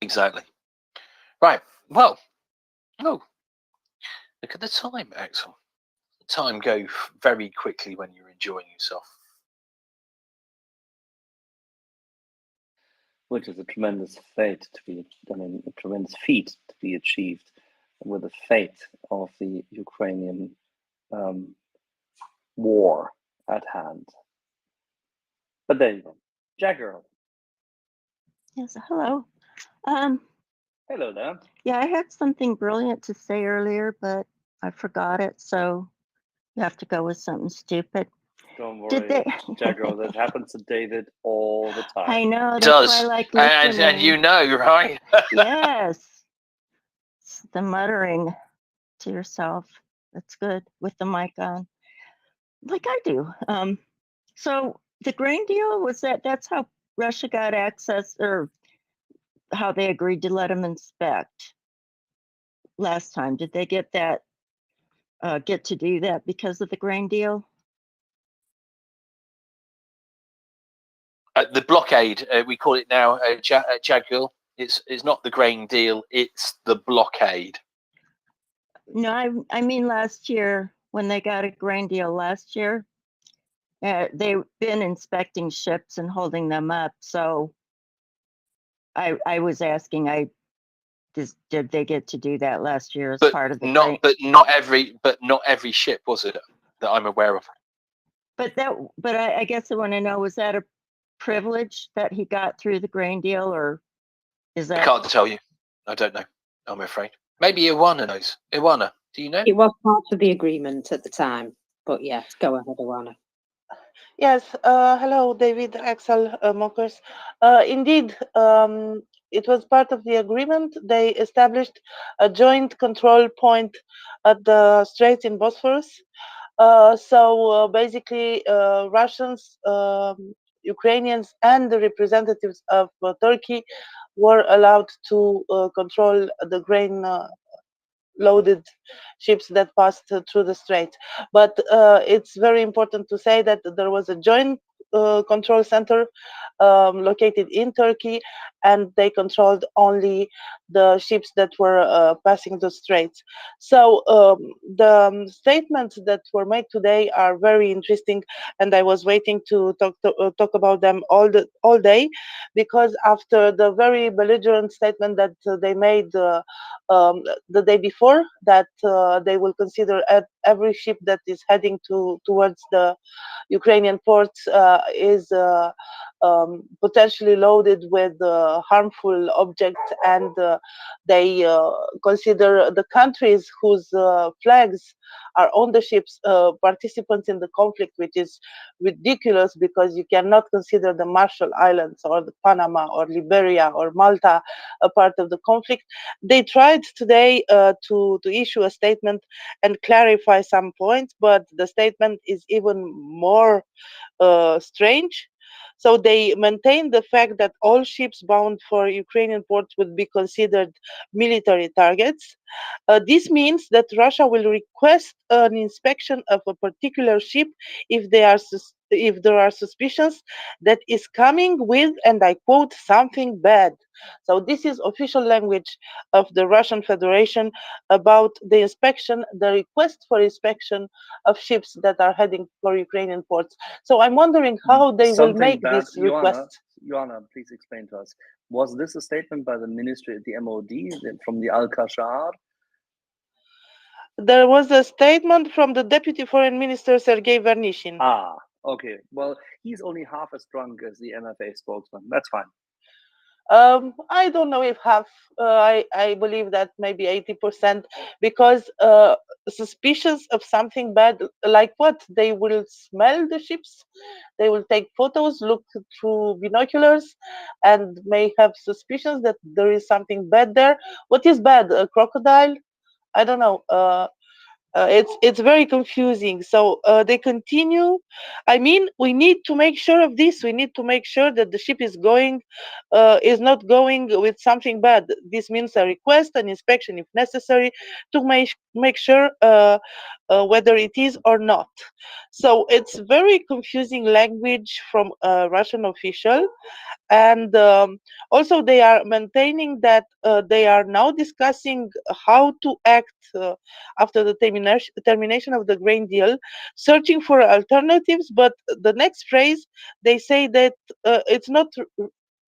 Exactly. Right. Well, look at the time, Axel. The time goes very quickly when you're enjoying yourself. Which is a tremendous a tremendous feat to be achieved with the fate of the Ukrainian war at hand. But there you go. Jagger. Yes, hello. Hello there. Yeah, I had something brilliant to say earlier, but I forgot it, so you have to go with something stupid. Don't worry, Did they... Jagger, that happens to David all the time. I know, It that's does. why I like listening. And you know, right? Yes. It's the muttering to yourself. That's good with the mic on. Like I do. So the grain deal, that's how Russia got access, or how they agreed to let them inspect last time? Did they get that, get to do that because of the grain deal? The blockade, we call it now, Jagul. It's not the grain deal, it's the blockade. No, I mean last year when they got a grain deal last year, They've been inspecting ships and holding them up. So I was asking, did they get to do that last year as part of the not every ship, was it, that I'm aware of? But I guess I want to know, was that a privilege that he got through the grain deal, or is that? I can't tell you. I don't know. I'm afraid. Maybe Iwana knows. Iwana, do you know? It was part of the agreement at the time, but yes, go ahead, Iwana. Yes, hello, David, Axel, Mokers. Indeed, it was part of the agreement. They established a joint control point at the Straits in Bosphorus. Basically, Russians, Ukrainians, and the representatives of Turkey were allowed to control the grain loaded ships that passed through the strait. But it's very important to say that there was a joint control center located in Turkey, and they controlled only the ships that were passing the straits. So the statements that were made today are very interesting, and I was waiting to talk about them all day, because after the very belligerent statement that they made the day before, that they will consider every ship that is heading towards the Ukrainian ports is potentially loaded with harmful objects, and they consider the countries whose flags are on the ships participants in the conflict, which is ridiculous, because you cannot consider the Marshall Islands or the Panama or Liberia or Malta a part of the conflict. They tried today to issue a statement and clarify some points, but the statement is even more strange. So they maintain the fact that all ships bound for Ukrainian ports would be considered military targets. This means that Russia will request an inspection of a particular ship if there are suspicions that is coming with, and I quote, something bad. So this is official language of the Russian Federation about the inspection, the request for inspection of ships that are heading for Ukrainian ports. So I'm wondering how they will make this request. Joanna, please explain to us. Was this a statement by the ministry at the MOD from the Al-Qashar? There was a statement from the Deputy Foreign Minister, Sergei Vernishin. Ah, okay. Well, he's only half as drunk as the MFA spokesman. That's fine. I don't know if half. I believe that maybe 80%, because suspicious of something bad, like what? They will smell the ships, they will take photos, look through binoculars, and may have suspicions that there is something bad there. What is bad? A crocodile? I don't know. It's very confusing. So they continue. I mean, we need to make sure of this. We need to make sure that the ship is not going with something bad. This means a request, an inspection if necessary, to make sure whether it is or not. So it's very confusing language from a Russian official. And also they are maintaining that they are now discussing how to act after the termination of the grain deal, searching for alternatives. But the next phrase, they say that it's not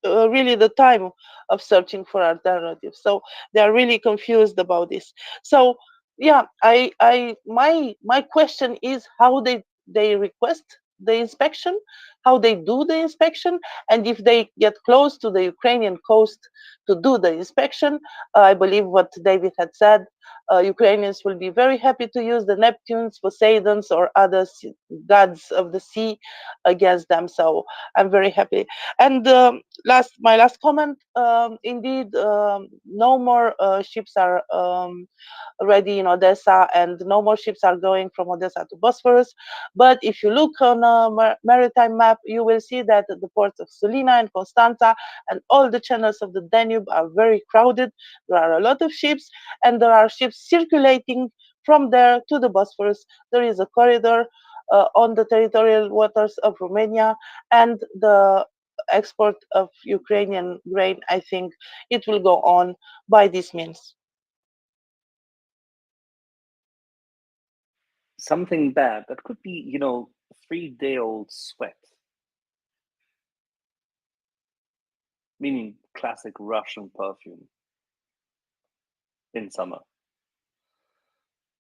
really the time of searching for alternatives. So they are really confused about this. So yeah, my question is how they request the inspection, how they do the inspection, and if they get close to the Ukrainian coast to do the inspection. I believe what David had said, Ukrainians will be very happy to use the Neptunes, Poseidons, or other gods of the sea against them. So I'm very happy. And my last comment, indeed, no more ships are ready in Odessa, and no more ships are going from Odessa to Bosphorus. But if you look on a maritime map, you will see that the ports of Sulina and Constanza and all the channels of the Danube are very crowded. There are a lot of ships, and there are ships circulating from there to the Bosphorus. There is a corridor on the territorial waters of Romania, and the export of Ukrainian grain, I think it will go on by this means. Something bad that could be, 3-day-old sweat, meaning classic Russian perfume in summer.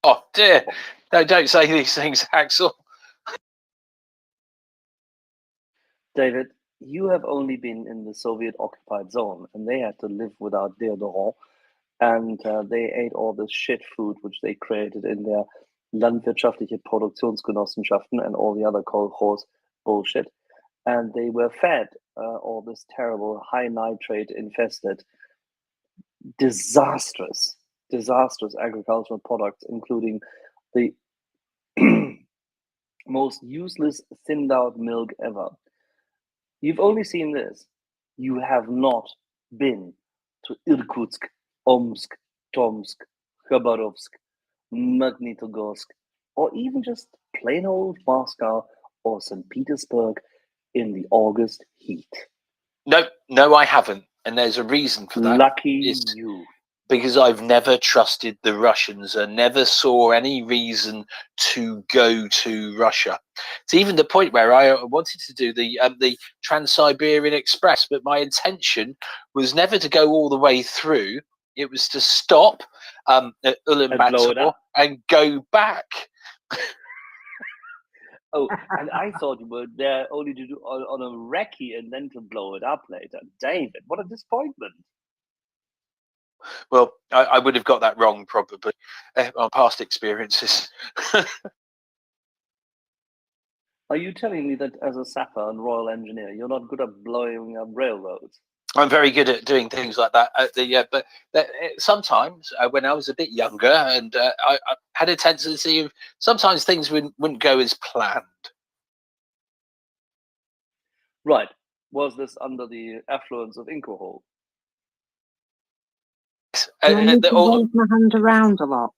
Oh dear! No, don't say these things, Axel. David, you have only been in the Soviet-occupied zone, and they had to live without deodorant, and they ate all this shit food which they created in their landwirtschaftliche Produktionsgenossenschaften and all the other kolkhoz bullshit, and they were fed all this terrible high nitrate infested, disastrous agricultural products, including the most useless thinned out milk ever. You've only seen this. You have not been to Irkutsk, Omsk, Tomsk, Khabarovsk, Magnitogorsk, or even just plain old Moscow or St. Petersburg in the August heat. No, I haven't, and there's a reason for that. Lucky you. Because I've never trusted the Russians and never saw any reason to go to Russia. It's even the point where I wanted to do the Trans-Siberian Express, but my intention was never to go all the way through. It was to stop at Ulaanbaatar and go back. Oh, and I thought you were there only to do on a recce and then to blow it up later. David, what a disappointment. Well, I would have got that wrong probably on past experiences. Are you telling me that as a sapper and royal engineer, you're not good at blowing up railroads? I'm very good at doing things like that. But sometimes when I was a bit younger, and I had a tendency of sometimes things wouldn't go as planned. Right. Was this under the affluence of alcohol? I need to wave my hand around a lot.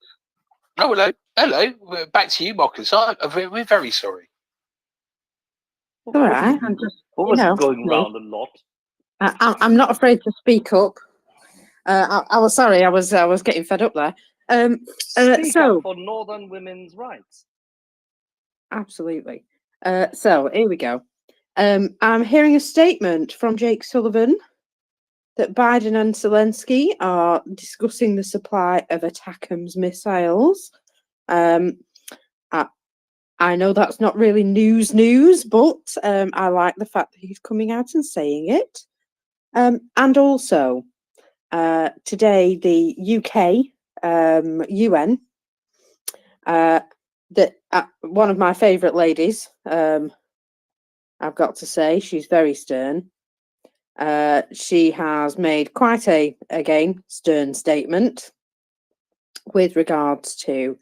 Oh, hello. Back to you, mockers. We're very sorry. All right. I'm just, what was going around a lot? I'm not afraid to speak up. I was sorry. I was getting fed up there. Speak up for Northern women's rights. Absolutely. So here we go. I'm hearing a statement from Jake Sullivan that Biden and Zelensky are discussing the supply of ATACMS missiles. I know that's not really news, but I like the fact that he's coming out and saying it. And also, today the UK UN, that one of my favourite ladies, I've got to say, she's very stern. She has made quite a, again, stern statement with regards to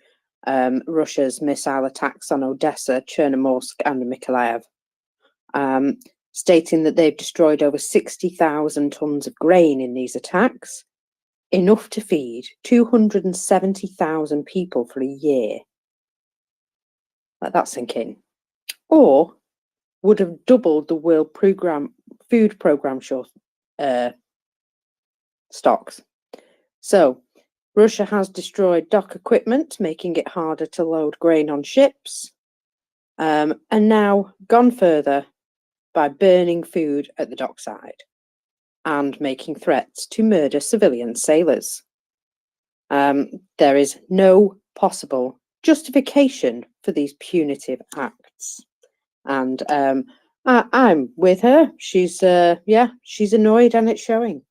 Russia's missile attacks on Odessa, Chernomorsk and Mykolaiv, stating that they've destroyed over 60,000 tons of grain in these attacks, enough to feed 270,000 people for a year. Let that sink in. Or would have doubled the World Food Programme stocks. So, Russia has destroyed dock equipment, making it harder to load grain on ships, and now gone further by burning food at the dockside and making threats to murder civilian sailors. There is no possible justification for these punitive acts. And I'm with her. She's she's annoyed and it's showing.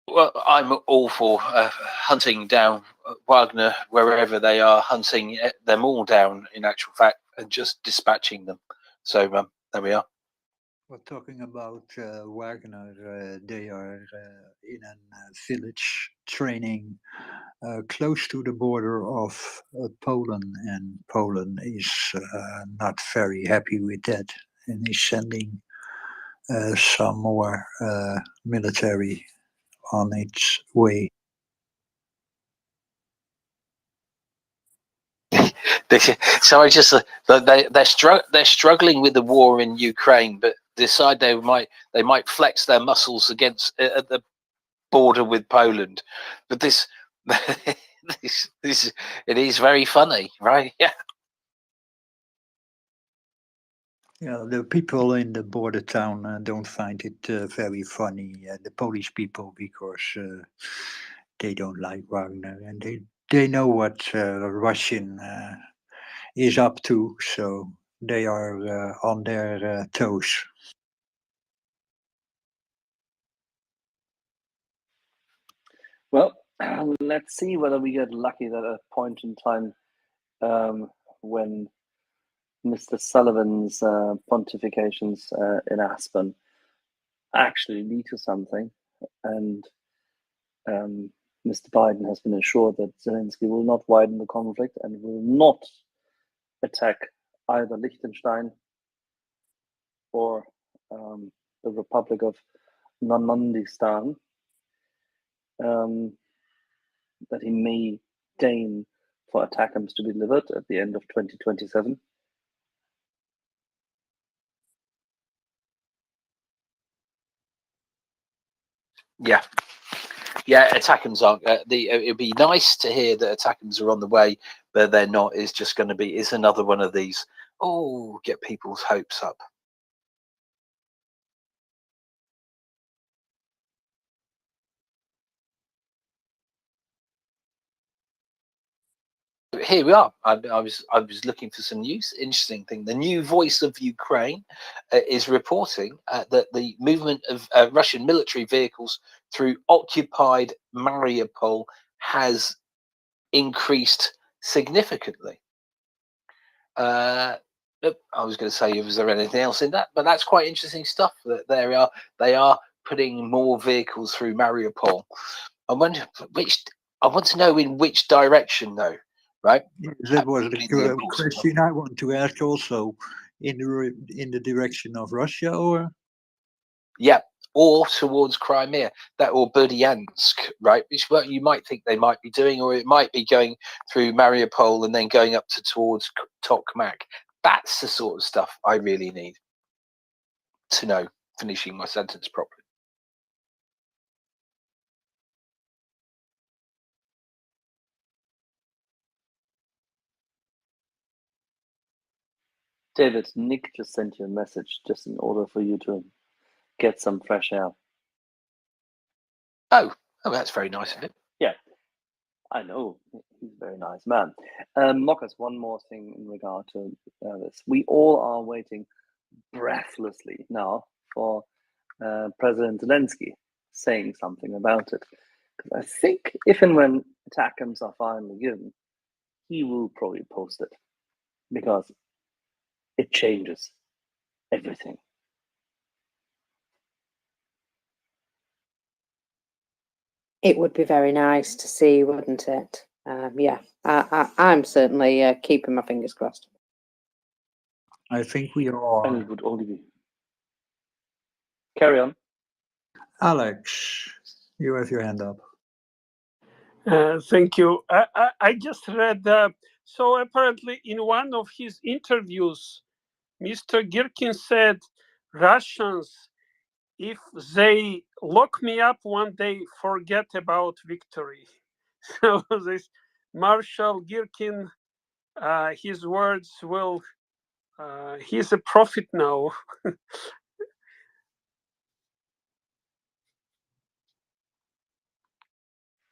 Well, I'm all for hunting down Wagner wherever they are, hunting them all down in actual fact and just dispatching them. So there we are. We're talking about Wagner. They are in a village training close to the border of Poland, and Poland is not very happy with that, and is sending some more military on its way. So I just they're struggling with the war in Ukraine, but decide they might flex their muscles against at the border with Poland. But this it is very funny, right? Yeah. Yeah, the people in the border town don't find it very funny, the Polish people, because they don't like Wagner, and they know what Russian is up to, so they are on their toes. Well, let's see whether we get lucky that at a point in time when Mr. Sullivan's pontifications in Aspen actually lead to something, and Mr. Biden has been assured that Zelensky will not widen the conflict and will not attack either Liechtenstein or the Republic of Namandistan, that he may deign for ATACMS to be delivered at the end of 2027. Yeah. Yeah, ATACMS aren't. It'd be nice to hear that ATACMS are on the way, but they're not. It's just going to be. It's another one of these. Oh, get people's hopes up. Here we are. I was looking for some news. Interesting thing. The new Voice of Ukraine is reporting that the movement of Russian military vehicles through occupied Mariupol has increased significantly. I was going to say, was there anything else in that? But that's quite interesting stuff. That they are putting more vehicles through Mariupol. I wonder which. I want to know in which direction, though. Right? That was the question I want to ask also. In the direction of Russia, or? Yeah, or towards Crimea, that or Berdyansk, right? Which what you might think they might be doing, or it might be going through Mariupol and then going up towards Tokmak. That's the sort of stuff I really need to know. Finishing my sentence properly. David, Nick just sent you a message just in order for you to get some fresh air. Oh, that's very nice of him. Yeah, I know. He's a very nice man. Mockers, one more thing in regard to this. We all are waiting breathlessly now for President Zelensky saying something about it. Because I think if and when ATACMS are finally given, he will probably post it. Because it changes everything. It would be very nice to see, wouldn't it? Yeah, I'm certainly keeping my fingers crossed. I think we are. And it would only be. Carry on. Alex, you have your hand up. Thank you. I just read, so apparently in one of his interviews, Mr. Girkin said, Russians, if they lock me up one day, forget about victory. So this Marshal Girkin, his words will, he's a prophet now.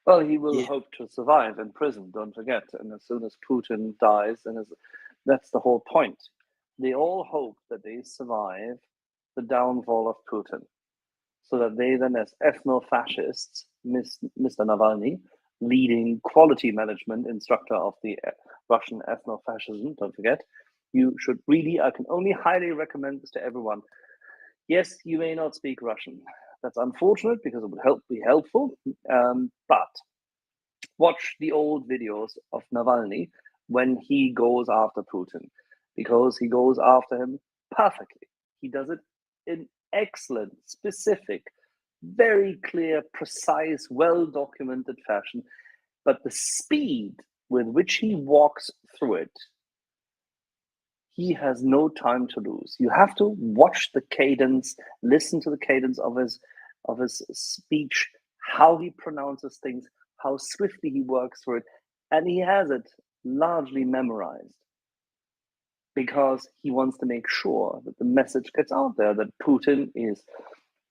Well, he will hope to survive in prison, don't forget. And as soon as Putin dies, and that's the whole point. They all hope that they survive the downfall of Putin, so that they then, as ethno-fascists, Mr. Navalny, leading quality management instructor of the Russian ethno-fascism, don't forget, you should really, I can only highly recommend this to everyone. Yes, you may not speak Russian. That's unfortunate because it would be helpful, but watch the old videos of Navalny when he goes after Putin, because he goes after him perfectly. He does it in excellent, specific, very clear, precise, well-documented fashion. But the speed with which he walks through it, he has no time to lose. You have to watch the cadence, listen to the cadence of his speech, how he pronounces things, how swiftly he works through it, and he has it largely memorized. because he wants to make sure that the message gets out there that Putin is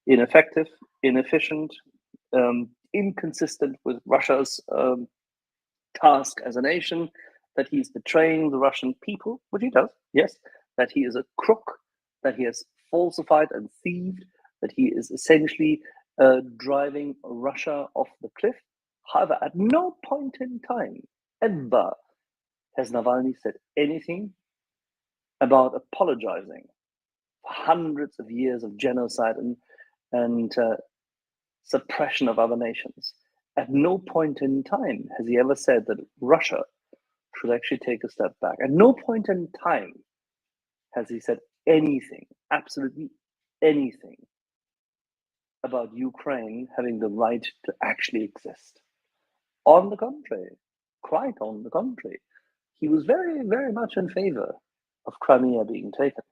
ineffective, inefficient, inconsistent with Russia's task as a nation, that he's betraying the Russian people, which he does, yes, that he is a crook, that he has falsified and thieved, that he is essentially driving Russia off the cliff. However, at no point in time ever has Navalny said anything about apologizing for hundreds of years of genocide and suppression of other nations. At no point in time has he ever said that Russia should actually take a step back. At no point in time has he said anything, absolutely anything, about Ukraine having the right to actually exist. On the contrary, quite on the contrary, he was very, very much in favor of Crimea being taken.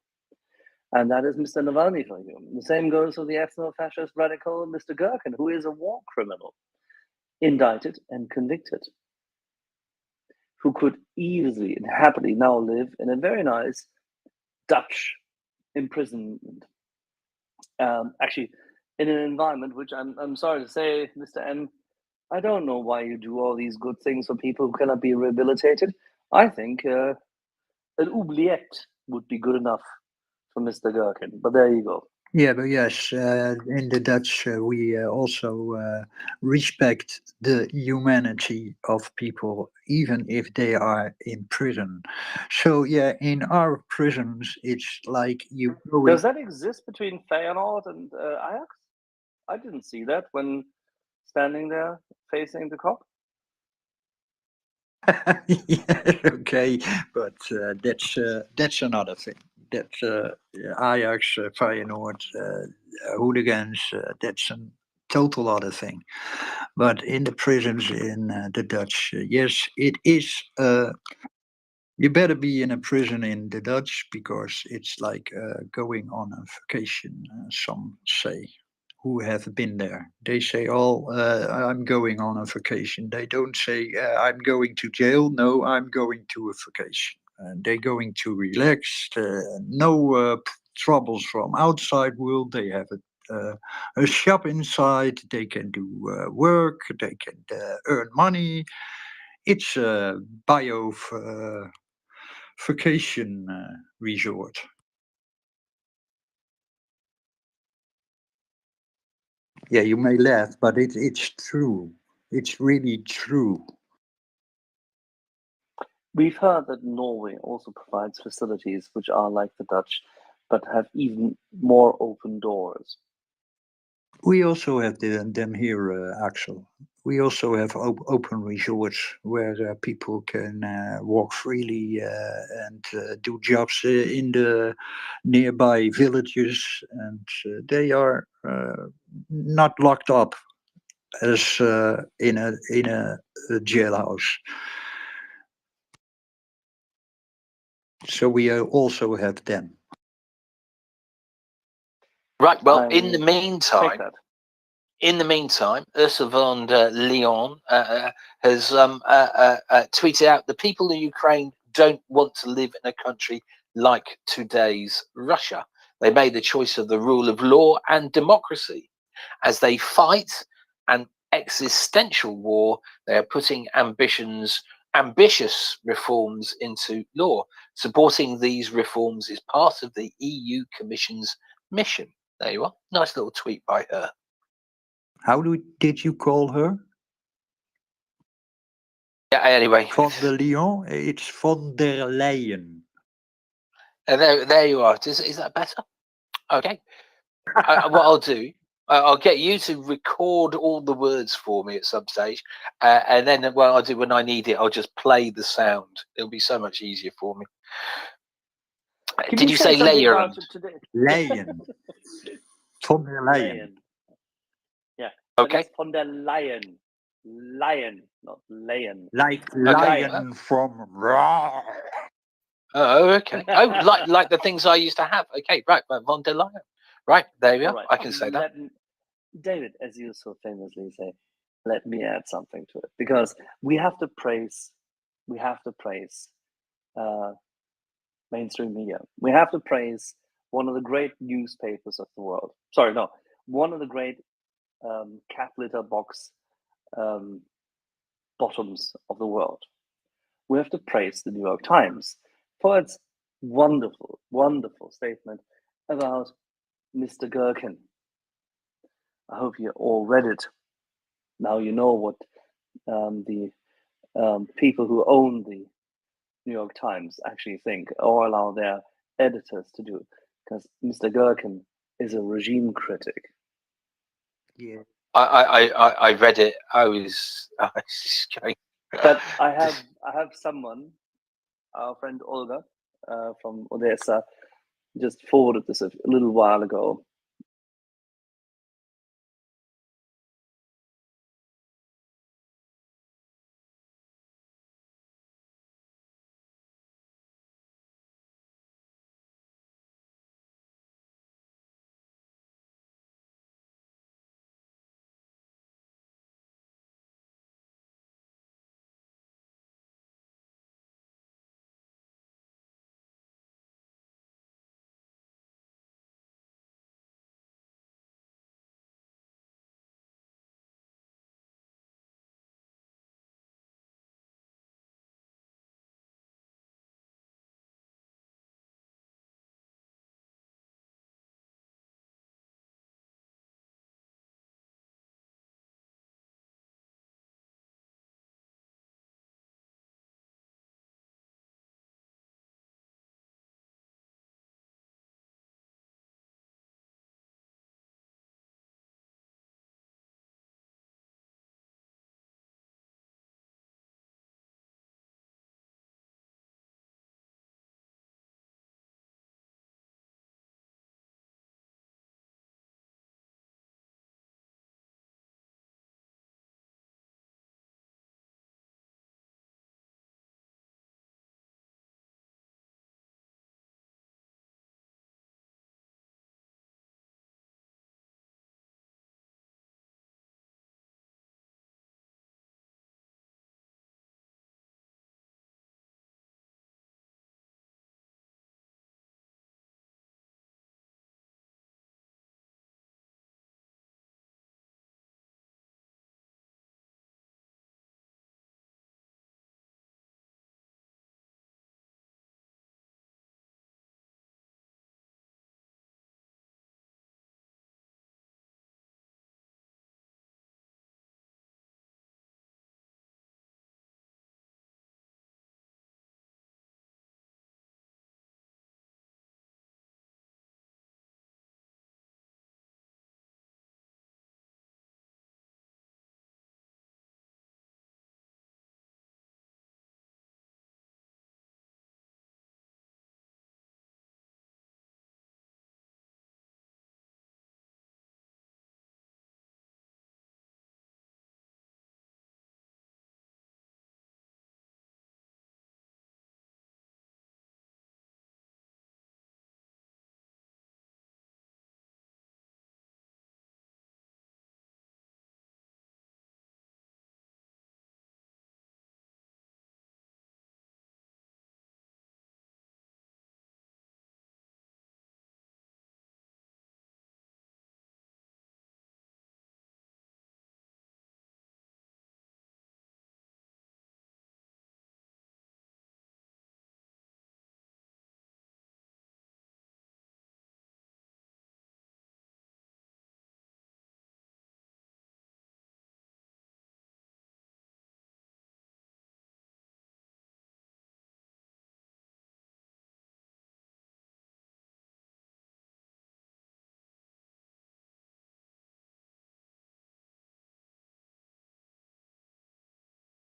And that is Mr. Navalny for you. The same goes for the ethno-fascist radical Mr. Gherkin, who is a war criminal, indicted and convicted, who could easily and happily now live in a very nice Dutch imprisonment. Actually, in an environment which I'm sorry to say, Mr. M, I don't know why you do all these good things for people who cannot be rehabilitated. I think an oubliette would be good enough for Mr. Gherkin, but there you go. Yeah, but yes, in the Dutch, we also respect the humanity of people, even if they are in prison. So, yeah, in our prisons, it's like you go in. Does that exist between Feyenoord and Ajax? I didn't see that when standing there facing the cop. Yeah, okay, but that's another thing. That's Ajax, Feyenoord, hooligans. That's a total other thing. But in the prisons in the Dutch, yes, it is. You better be in a prison in the Dutch because it's like going on a vacation. Some say who have been there. They say, "Oh, I'm going on a vacation." They don't say, "I'm going to jail." No, I'm going to a vacation. They're going to relax. No troubles from outside world. They have a shop inside. They can do work. They can earn money. It's a vacation resort. Yeah, you may laugh, but it's true. It's really true. We've heard that Norway also provides facilities which are like the Dutch, but have even more open doors. We also have them here, Axel. We also have open resorts where people can walk freely and do jobs in the nearby villages, and they are not locked up as in a jailhouse. So we also have them. Right. Well, I in the take that. Ursula von der Leyen has tweeted out the people in Ukraine don't want to live in a country like today's Russia. They made the choice of the rule of law and democracy. As they fight an existential war, they are putting ambitious reforms into law. Supporting these reforms is part of the EU Commission's mission. There you are. Nice little tweet by her. How did you call her? Yeah, anyway. Von der Leyen? It's von der Leyen. There you are. Is that better? Okay. What I'll do, I'll get you to record all the words for me at some stage. And then what I'll do when I need it, I'll just play the sound. It'll be so much easier for me. Did you say Leyen? Leyen. Von der Leyen. Yeah. Okay. It's von der Leyen. Lion, not Leyen. Like Okay. lion from. Oh, okay. Oh, like the things I used to have. Okay, right. Von der Leyen. Right, there we are. Right. I can say that. David, as you so famously say, let me add something to it, because we have to praise mainstream media. We have to praise one of the great newspapers of the world. Sorry, no, one of the great cat litter box bottoms of the world. We have to praise the New York Times for its wonderful, wonderful statement about Mr. Gherkin. I hope you all read it. Now you know what the people who own the New York Times actually think or allow their editors to do, because Mr. Gherkin is a regime critic. Yeah. I read it. I was going. But I have someone, our friend Olga from Odessa, just forwarded this a little while ago.